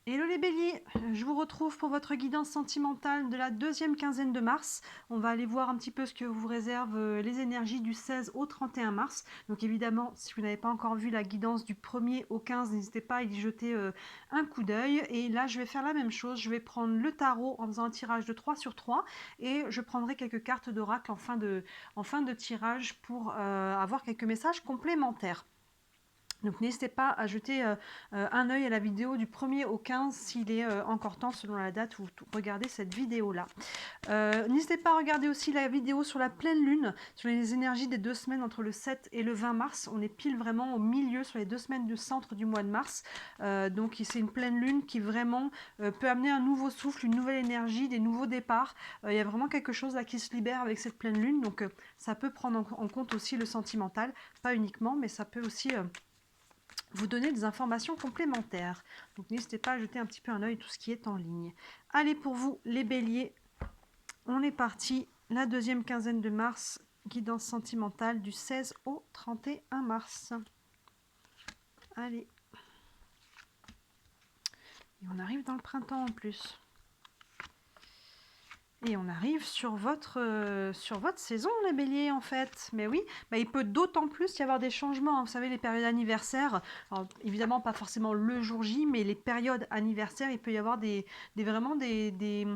Hello les béliers, je vous retrouve pour votre guidance sentimentale de la deuxième quinzaine de mars. On va aller voir un petit peu ce que vous réservent les énergies du 16 au 31 mars. Donc évidemment, si vous n'avez pas encore vu la guidance du 1er au 15, n'hésitez pas à y jeter un coup d'œil. Et là, je vais faire la même chose. Je vais prendre le tarot en faisant un tirage de 3 sur 3 et je prendrai quelques cartes d'oracle en fin de tirage pour avoir quelques messages complémentaires. Donc n'hésitez pas à jeter un œil à la vidéo du 1er au 15 s'il est encore temps selon la date où vous regardez cette vidéo-là. N'hésitez pas à regarder aussi la vidéo sur la pleine lune, sur les énergies des 2 semaines entre le 7 et le 20 mars. On est pile vraiment au milieu sur les 2 semaines du centre du mois de mars. Donc c'est une pleine lune qui vraiment peut amener un nouveau souffle, une nouvelle énergie, des nouveaux départs. Il y a vraiment quelque chose là qui se libère avec cette pleine lune. Donc ça peut prendre en compte aussi le sentimental, pas uniquement, mais ça peut aussi vous donner des informations complémentaires. Donc n'hésitez pas à jeter un petit peu un œil tout ce qui est en ligne. Allez pour vous les béliers, on est parti. La deuxième quinzaine de mars, guidance sentimentale du 16 au 31 mars. Allez. Et on arrive dans le printemps en plus. Et on arrive sur votre saison, les béliers, en fait. Mais oui, bah, il peut d'autant plus y avoir des changements. Vous savez, les périodes anniversaires, alors, évidemment pas forcément le jour J, mais les périodes anniversaires, il peut y avoir vraiment des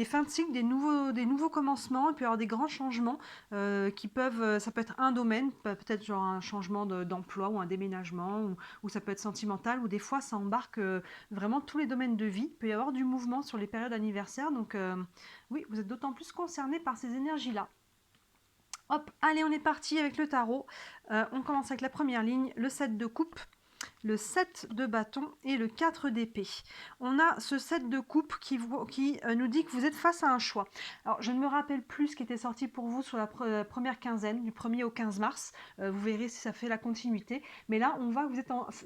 fins de cycle, des nouveaux commencements. Il peut y avoir des grands changements qui peuvent... ça peut être un domaine, peut-être genre un changement d'emploi ou un déménagement, ou ça peut être sentimental, ou des fois ça embarque vraiment tous les domaines de vie. Il peut y avoir du mouvement sur les périodes anniversaires, donc... oui, vous êtes d'autant plus concerné par ces énergies-là. Hop, allez, on est parti avec le tarot. On commence avec la première ligne, le 7 de coupe, le 7 de bâton et le 4 d'épée. On a ce 7 de coupe qui nous dit que vous êtes face à un choix. Alors, je ne me rappelle plus ce qui était sorti pour vous sur la première quinzaine, du 1er au 15 mars. Vous verrez si ça fait la continuité. Mais là, on voit que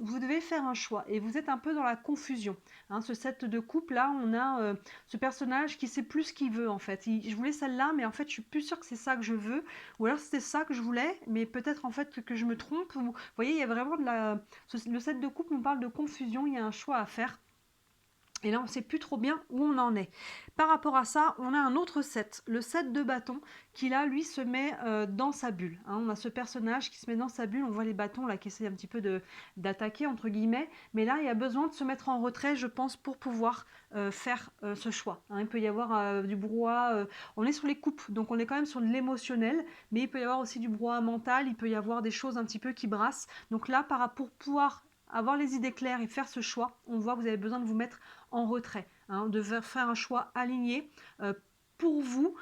vous devez faire un choix et vous êtes un peu dans la confusion. Hein, ce 7 de coupe, là, on a ce personnage qui sait plus ce qu'il veut, en fait. Je voulais celle-là, mais en fait, je suis plus sûre que c'est ça que je veux. Ou alors, c'était ça que je voulais, mais peut-être, en fait, que je me trompe. Vous voyez, il y a vraiment le 7 de coupe nous parle de confusion, il y a un choix à faire. Et là, on ne sait plus trop bien où on en est. Par rapport à ça, on a un autre 7, le 7 de bâton, qui là, lui, se met dans sa bulle. Hein, on a ce personnage qui se met dans sa bulle, on voit les bâtons là qui essaient un petit peu d'attaquer, entre guillemets. Mais là, il y a besoin de se mettre en retrait, je pense, pour pouvoir faire ce choix. Hein, il peut y avoir du brouhaha, on est sur les coupes, donc on est quand même sur de l'émotionnel, mais il peut y avoir aussi du brouhaha mental, il peut y avoir des choses un petit peu qui brassent. Donc là, pour pouvoir avoir les idées claires et faire ce choix, on voit que vous avez besoin de vous mettre en retrait, hein, de faire un choix aligné pour vous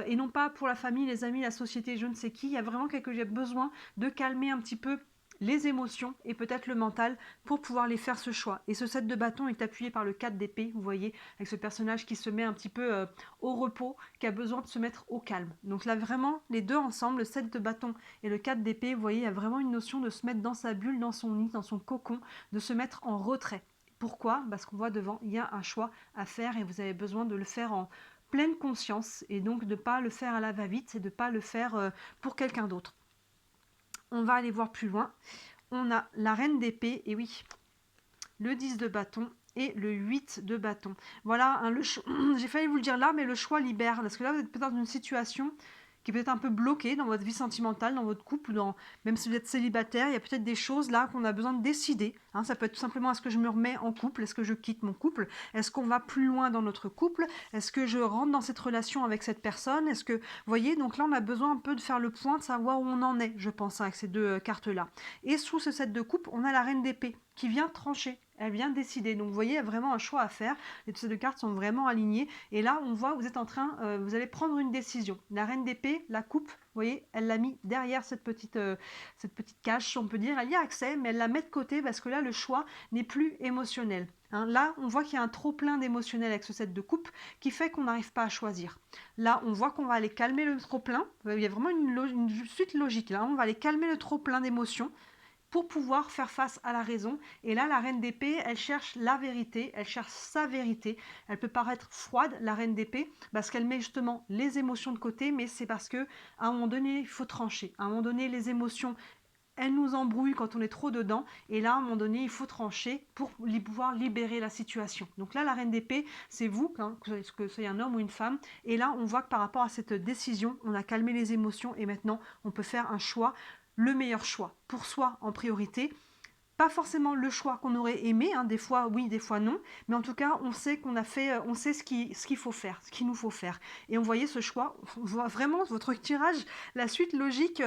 et non pas pour la famille, les amis, la société, je ne sais qui. Il y a vraiment j'ai besoin de calmer un petit peu les émotions et peut-être le mental pour pouvoir les faire ce choix. Et ce 7 de bâton est appuyé par le 4 d'épée, vous voyez, avec ce personnage qui se met un petit peu au repos, qui a besoin de se mettre au calme. Donc là, vraiment, les deux ensemble, le 7 de bâton et le 4 d'épée, vous voyez, il y a vraiment une notion de se mettre dans sa bulle, dans son nid, dans son cocon, de se mettre en retrait. Pourquoi? Parce qu'on voit devant, il y a un choix à faire et vous avez besoin de le faire en pleine conscience et donc de ne pas le faire à la va-vite et de ne pas le faire pour quelqu'un d'autre. On va aller voir plus loin. On a la reine d'épée, et oui, le 10 de bâton et le 8 de bâton. Voilà, hein, j'ai failli vous le dire là, mais le choix libère. Parce que là, vous êtes peut-être dans une situation qui est peut-être un peu bloquée dans votre vie sentimentale, dans votre couple, même si vous êtes célibataire, il y a peut-être des choses là qu'on a besoin de décider. Hein, ça peut être tout simplement, est-ce que je me remets en couple? Est-ce que je quitte mon couple? Est-ce qu'on va plus loin dans notre couple? Est-ce que je rentre dans cette relation avec cette personne? Est-ce que, vous voyez, donc là, on a besoin un peu de faire le point, de savoir où on en est, je pense, avec ces deux cartes-là. Et sous ce set de coupe, on a la reine d'épée qui vient trancher. Elle vient décider. Donc, vous voyez, il y a vraiment un choix à faire. Les deux cartes sont vraiment alignées. Et là, on voit que vous êtes en train, vous allez prendre une décision. La reine d'épée, la coupe, vous voyez, elle l'a mis derrière cette petite cache, on peut dire. Elle y a accès, mais elle la met de côté parce que là, le choix n'est plus émotionnel. Hein, là, on voit qu'il y a un trop plein d'émotionnel avec ce set de coupe qui fait qu'on n'arrive pas à choisir. Là, on voit qu'on va aller calmer le trop plein. Il y a vraiment une suite logique. Là, on va aller calmer le trop plein d'émotions pour pouvoir faire face à la raison. Et là, la reine d'épée, elle cherche la vérité, elle cherche sa vérité. Elle peut paraître froide, la reine d'épée, parce qu'elle met justement les émotions de côté, mais c'est parce que à un moment donné, il faut trancher. À un moment donné, les émotions elle nous embrouille quand on est trop dedans, et là, à un moment donné, il faut trancher pour pouvoir libérer la situation. Donc là, la reine d'épée, c'est vous, hein, que ce soit un homme ou une femme, et là, on voit que par rapport à cette décision, on a calmé les émotions, et maintenant, on peut faire un choix, le meilleur choix, pour soi en priorité. Pas forcément le choix qu'on aurait aimé, hein, des fois oui, des fois non, mais en tout cas, on sait qu'on a fait, on sait ce qu'il faut faire, ce qu'il nous faut faire. Et on voyait ce choix, on voit vraiment votre tirage, la suite logique.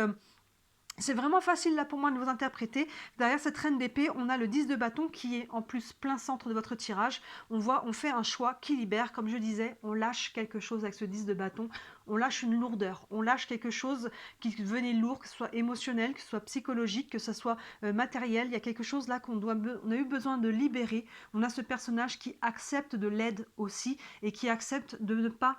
C'est vraiment facile là pour moi de vous interpréter. Derrière cette reine d'épée, on a le 10 de bâton qui est en plus plein centre de votre tirage. On voit, on fait un choix qui libère. Comme je disais, on lâche quelque chose avec ce 10 de bâton. On lâche une lourdeur. On lâche quelque chose qui venait lourd, que ce soit émotionnel, que ce soit psychologique, que ce soit matériel. Il y a quelque chose là on a eu besoin de libérer. On a ce personnage qui accepte de l'aide aussi et qui accepte de ne pas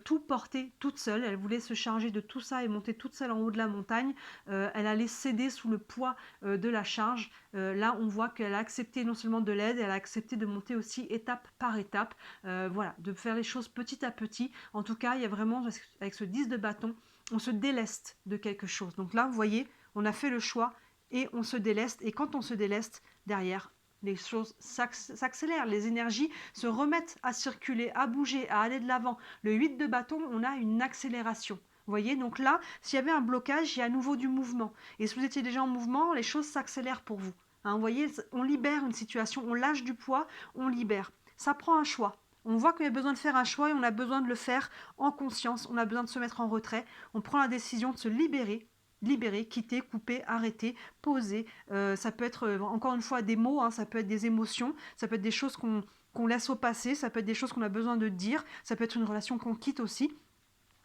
tout porter toute seule. Elle voulait se charger de tout ça et monter toute seule en haut de la montagne. Elle allait céder sous le poids de la charge. Là, on voit qu'elle a accepté non seulement de l'aide, elle a accepté de monter aussi étape par étape. Voilà, de faire les choses petit à petit. En tout cas, il y a vraiment, avec ce 10 de bâton, on se déleste de quelque chose. Donc là, vous voyez, on a fait le choix et on se déleste. Et quand on se déleste, derrière, les choses s'accélèrent, les énergies se remettent à circuler, à bouger, à aller de l'avant. Le 8 de bâton, on a une accélération. Vous voyez, donc là, s'il y avait un blocage, il y a à nouveau du mouvement. Et si vous étiez déjà en mouvement, les choses s'accélèrent pour vous. Hein, vous voyez, on libère une situation, on lâche du poids, on libère. Ça prend un choix. On voit qu'il y a besoin de faire un choix et on a besoin de le faire en conscience. On a besoin de se mettre en retrait. On prend la décision de se libérer. Libérer, quitter, couper, arrêter, poser. Ça peut être, encore une fois, des mots, hein, ça peut être des émotions, ça peut être des choses qu'on laisse au passé, ça peut être des choses qu'on a besoin de dire, ça peut être une relation qu'on quitte aussi.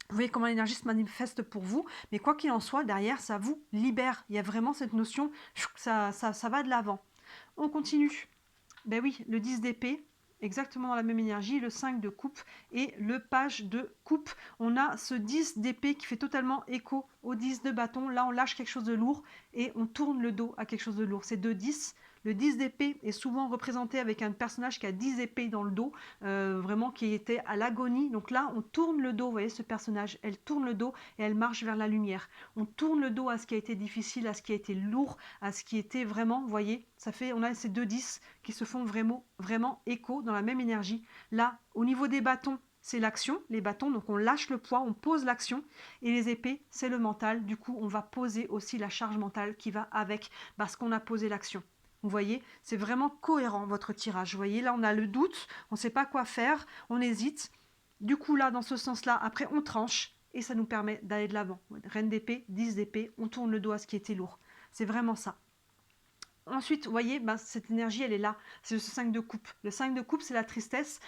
Vous voyez comment l'énergie se manifeste pour vous, mais quoi qu'il en soit, derrière, ça vous libère. Il y a vraiment cette notion, ça va de l'avant. On continue. Ben oui, le 10 d'épée, exactement dans la même énergie, le 5 de coupe et le page de coupe. On a ce 10 d'épée qui fait totalement écho au 10 de bâton. Là, on lâche quelque chose de lourd et on tourne le dos à quelque chose de lourd. C'est 2-10. Le 10 d'épée est souvent représenté avec un personnage qui a 10 épées dans le dos, vraiment qui était à l'agonie. Donc là, on tourne le dos, vous voyez ce personnage, elle tourne le dos et elle marche vers la lumière. On tourne le dos à ce qui a été difficile, à ce qui a été lourd, à ce qui était vraiment, vous voyez, ça fait, on a ces 2-10 qui se font vraiment écho dans la même énergie. Là, au niveau des bâtons, c'est l'action, les bâtons, donc on lâche le poids, on pose l'action, et les épées, c'est le mental, du coup on va poser aussi la charge mentale qui va avec, parce qu'on a posé l'action. Vous voyez, c'est vraiment cohérent votre tirage. Vous voyez, là on a le doute, on ne sait pas quoi faire, on hésite. Du coup là, dans ce sens-là, après on tranche, et ça nous permet d'aller de l'avant. Reine d'épée, 10 d'épée, on tourne le dos à ce qui était lourd. C'est vraiment ça. Ensuite, vous voyez, ben, cette énergie, elle est là. C'est le 5 de coupe. Le 5 de coupe, c'est la tristesse.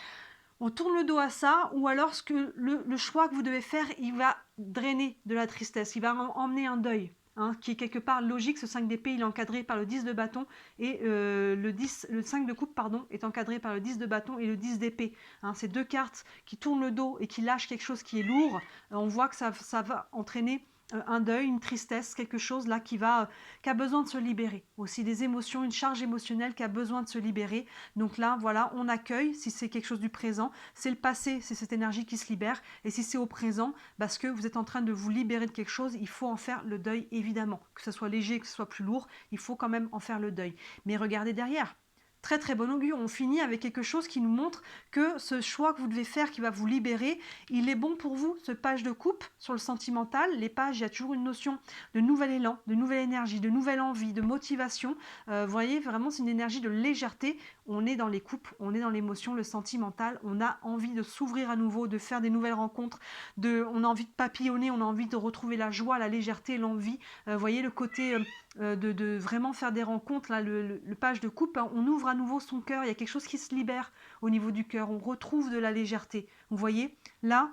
On tourne le dos à ça, ou alors ce que le choix que vous devez faire, il va drainer de la tristesse. Il va emmener un deuil, hein, qui est quelque part logique. Ce 5 d'épée, il est encadré par le 10 de bâton, et le 5 de coupe, pardon, est encadré par le 10 de bâton et le 10 d'épée. Hein, ces deux cartes qui tournent le dos et qui lâchent quelque chose qui est lourd, on voit que ça va entraîner un deuil, une tristesse, quelque chose là qui a besoin de se libérer. Aussi des émotions, une charge émotionnelle qui a besoin de se libérer. Donc là, voilà, on accueille, si c'est quelque chose du présent, c'est le passé, c'est cette énergie qui se libère. Et si c'est au présent, parce que vous êtes en train de vous libérer de quelque chose, il faut en faire le deuil, évidemment. Que ce soit léger, que ce soit plus lourd, il faut quand même en faire le deuil. Mais regardez derrière. Très très bon augure, on finit avec quelque chose qui nous montre que ce choix que vous devez faire qui va vous libérer, il est bon pour vous. Ce page de coupe sur le sentimental, les pages, il y a toujours une notion de nouvel élan, de nouvelle énergie, de nouvelle envie, de motivation. Vous voyez, vraiment c'est une énergie de légèreté. On est dans les coupes, on est dans l'émotion, le sentimental, on a envie de s'ouvrir à nouveau, de faire des nouvelles rencontres, on a envie de papillonner, on a envie de retrouver la joie, la légèreté, l'envie. Vous voyez le côté de vraiment faire des rencontres, là, le page de coupe, hein, on ouvre à nouveau son cœur, il y a quelque chose qui se libère au niveau du cœur, on retrouve de la légèreté. Vous voyez, là,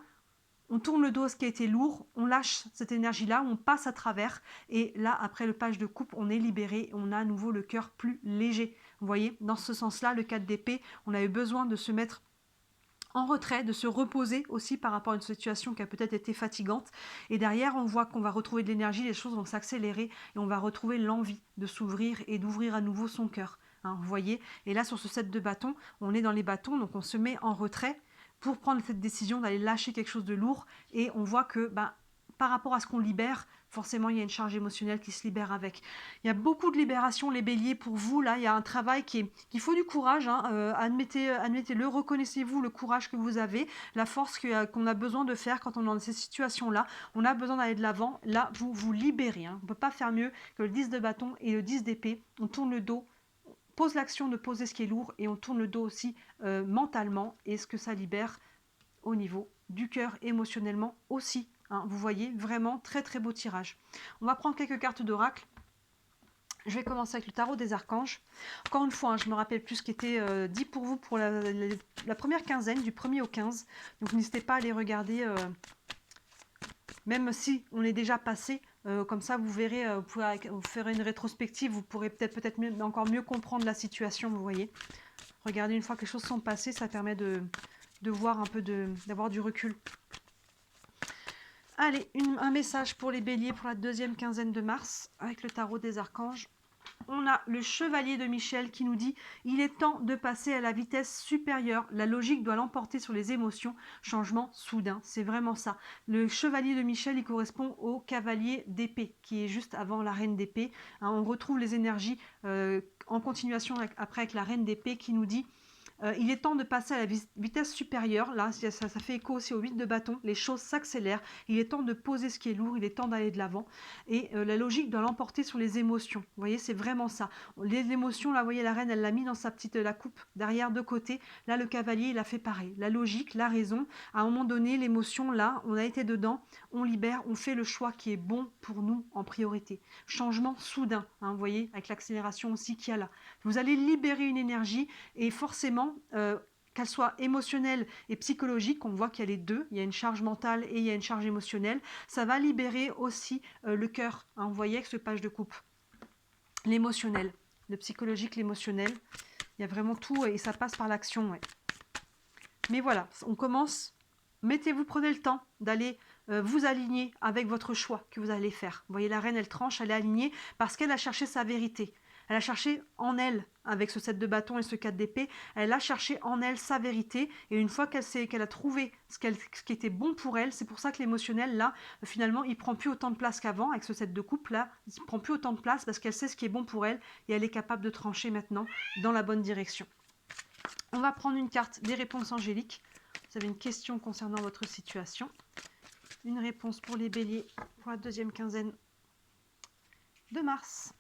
on tourne le dos à ce qui a été lourd, on lâche cette énergie-là, on passe à travers, et là, après le page de coupe, on est libéré, on a à nouveau le cœur plus léger. Vous voyez, dans ce sens-là, le 4 d'épée, on a eu besoin de se mettre en retrait, de se reposer aussi par rapport à une situation qui a peut-être été fatigante. Et derrière, on voit qu'on va retrouver de l'énergie, les choses vont s'accélérer et on va retrouver l'envie de s'ouvrir et d'ouvrir à nouveau son cœur. Hein, vous voyez. Et là, sur ce set de bâtons, on est dans les bâtons, donc on se met en retrait pour prendre cette décision d'aller lâcher quelque chose de lourd. Et on voit que par rapport à ce qu'on libère, forcément il y a une charge émotionnelle qui se libère avec. Il y a beaucoup de libération, les béliers, pour vous. Là, il y a un travail qu'il faut du courage, hein, admettez-le, reconnaissez-vous le courage que vous avez, la force qu'on a besoin de faire quand on est dans ces situations-là. On a besoin d'aller de l'avant. Là, vous vous libérez. Hein. On ne peut pas faire mieux que le 10 de bâton et le 10 d'épée. On tourne le dos, pose l'action de poser ce qui est lourd et on tourne le dos aussi mentalement, et ce que ça libère au niveau du cœur, émotionnellement aussi. Hein. Vous voyez, vraiment très très beau tirage. On va prendre quelques cartes d'oracle. Je vais commencer avec le tarot des archanges. Encore une fois, hein, je me rappelle plus ce qui était dit pour vous pour la première quinzaine, du 1er au 15. Donc n'hésitez pas à les regarder, même si on est déjà passé. Comme ça, vous verrez, vous ferez une rétrospective, vous pourrez peut-être encore mieux comprendre la situation, vous voyez. Regardez, une fois que les choses sont passées, ça permet de voir un peu, d'avoir du recul. Allez, un message pour les béliers pour la deuxième quinzaine de mars, avec le tarot des archanges. On a le chevalier de Michel qui nous dit « Il est temps de passer à la vitesse supérieure. La logique doit l'emporter sur les émotions. Changement soudain. » C'est vraiment ça. Le chevalier de Michel, il correspond au cavalier d'épée, qui est juste avant la reine d'épée. Hein, on retrouve les énergies en continuation après avec la reine d'épée qui nous dit il est temps de passer à la vitesse supérieure. Là, ça fait écho aussi au 8 de bâton. Les choses s'accélèrent. Il est temps de poser ce qui est lourd. Il est temps d'aller de l'avant. Et la logique doit l'emporter sur les émotions. Vous voyez, c'est vraiment ça. Les émotions, là, vous voyez, la reine, elle l'a mis dans sa petite la coupe derrière de côté. Là, le cavalier, il a fait pareil. La logique, la raison. À un moment donné, l'émotion, là, on a été dedans. On libère. On fait le choix qui est bon pour nous en priorité. Changement soudain. Hein, vous voyez, avec l'accélération aussi qu'il y a là. Vous allez libérer une énergie et forcément, qu'elle soit émotionnelle et psychologique, on voit qu'il y a les deux, il y a une charge mentale et il y a une charge émotionnelle, ça va libérer aussi le cœur, hein, vous voyez avec ce page de coupe, l'émotionnel, le psychologique, l'émotionnel, il y a vraiment tout et ça passe par l'action. Ouais. Mais voilà, on commence, mettez-vous, prenez le temps d'aller vous aligner avec votre choix que vous allez faire. Vous voyez, la reine, elle tranche, elle est alignée parce qu'elle a cherché sa vérité. Elle a cherché en elle, avec ce 7 de bâton et ce 4 d'épée, elle a cherché en elle sa vérité. Et une fois qu'elle a trouvé ce qui était bon pour elle, c'est pour ça que l'émotionnel, là, finalement, il prend plus autant de place qu'avant. Avec ce 7 de coupe, là, il prend plus autant de place parce qu'elle sait ce qui est bon pour elle et elle est capable de trancher maintenant dans la bonne direction. On va prendre une carte des réponses angéliques. Vous avez une question concernant votre situation. Une réponse pour les béliers pour la deuxième quinzaine de mars.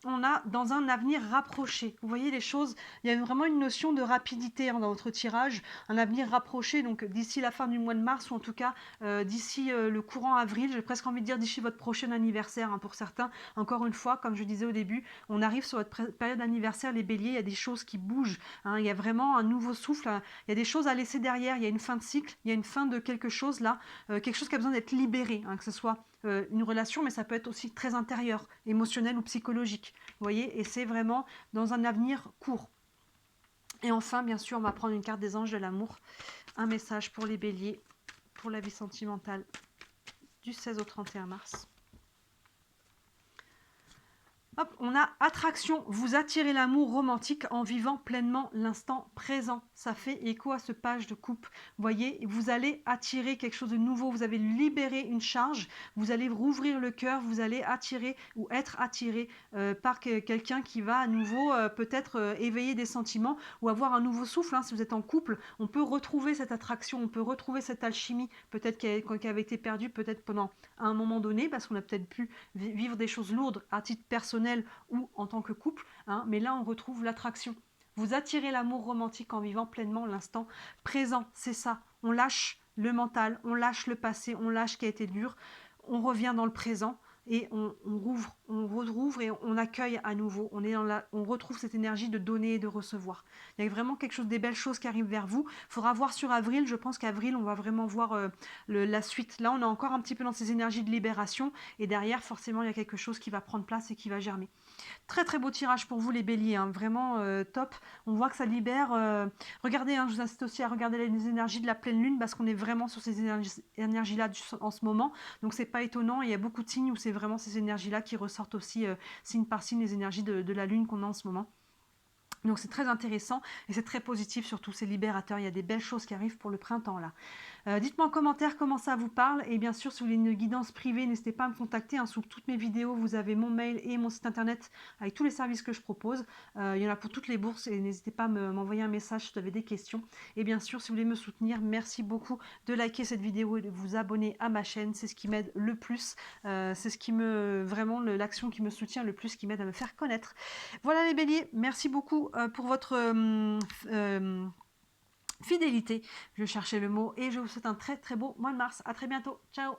On a dans un avenir rapproché. Vous voyez les choses, il y a vraiment une notion de rapidité dans votre tirage, un avenir rapproché, donc d'ici la fin du mois de mars, ou en tout cas d'ici le courant avril, j'ai presque envie de dire d'ici votre prochain anniversaire, hein, pour certains. Encore une fois, comme je disais au début, on arrive sur votre période d'anniversaire, les béliers, il y a des choses qui bougent, hein, il y a vraiment un nouveau souffle, hein, il y a des choses à laisser derrière, il y a une fin de cycle, il y a une fin de quelque chose là, quelque chose qui a besoin d'être libéré, hein, que ce soit une relation, mais ça peut être aussi très intérieur, émotionnel ou psychologique. Vous voyez, et c'est vraiment dans un avenir court. Et enfin, bien sûr, on va prendre une carte des anges de l'amour. Un message pour les béliers, pour la vie sentimentale du 16 au 31 mars. Hop, on a attraction, vous attirez l'amour romantique en vivant pleinement l'instant présent. Ça fait écho à ce page de coupe. Vous voyez, vous allez attirer quelque chose de nouveau, vous avez libéré une charge, vous allez rouvrir le cœur, vous allez attirer ou être attiré par quelqu'un qui va à nouveau peut-être éveiller des sentiments ou avoir un nouveau souffle. Hein. Si vous êtes en couple, on peut retrouver cette attraction, on peut retrouver cette alchimie, peut-être qui avait été perdue peut-être pendant un moment donné, parce qu'on a peut-être pu vivre des choses lourdes à titre personnel ou en tant que couple, hein, mais là on retrouve l'attraction. Vous attirez l'amour romantique en vivant pleinement l'instant présent, c'est ça. On lâche le mental, on lâche le passé, on lâche ce qui a été dur, on revient dans le présent et on rouvre et on accueille à nouveau. On retrouve cette énergie de donner et de recevoir. Il y a vraiment quelque chose, des belles choses qui arrivent vers vous. Il faudra voir sur avril. Je pense qu'avril, on va vraiment voir la suite. Là, on est encore un petit peu dans ces énergies de libération et derrière, forcément, il y a quelque chose qui va prendre place et qui va germer. Très très beau tirage pour vous les béliers, hein, vraiment top. On voit que ça libère. Regardez, hein, je vous incite aussi à regarder les énergies de la pleine lune parce qu'on est vraiment sur ces énergies-là en ce moment. Donc c'est pas étonnant, il y a beaucoup de signes où c'est vraiment ces énergies-là qui ressortent aussi signe par signe, les énergies de la lune qu'on a en ce moment. Donc c'est très intéressant et c'est très positif, surtout c'est libérateur. Il y a des belles choses qui arrivent pour le printemps là. Dites-moi en commentaire comment ça vous parle et bien sûr si vous voulez une guidance privée, n'hésitez pas à me contacter, hein. Sous toutes mes vidéos, vous avez mon mail et mon site internet avec tous les services que je propose. Il y en a pour toutes les bourses et n'hésitez pas à m'envoyer un message si vous avez des questions. Et bien sûr, si vous voulez me soutenir, merci beaucoup de liker cette vidéo et de vous abonner à ma chaîne. C'est ce qui m'aide le plus. C'est ce qui me vraiment l'action qui me soutient le plus, qui m'aide à me faire connaître. Voilà les béliers, merci beaucoup pour votre fidélité. Je cherchais le mot et je vous souhaite un très très beau mois de mars. À très bientôt. Ciao.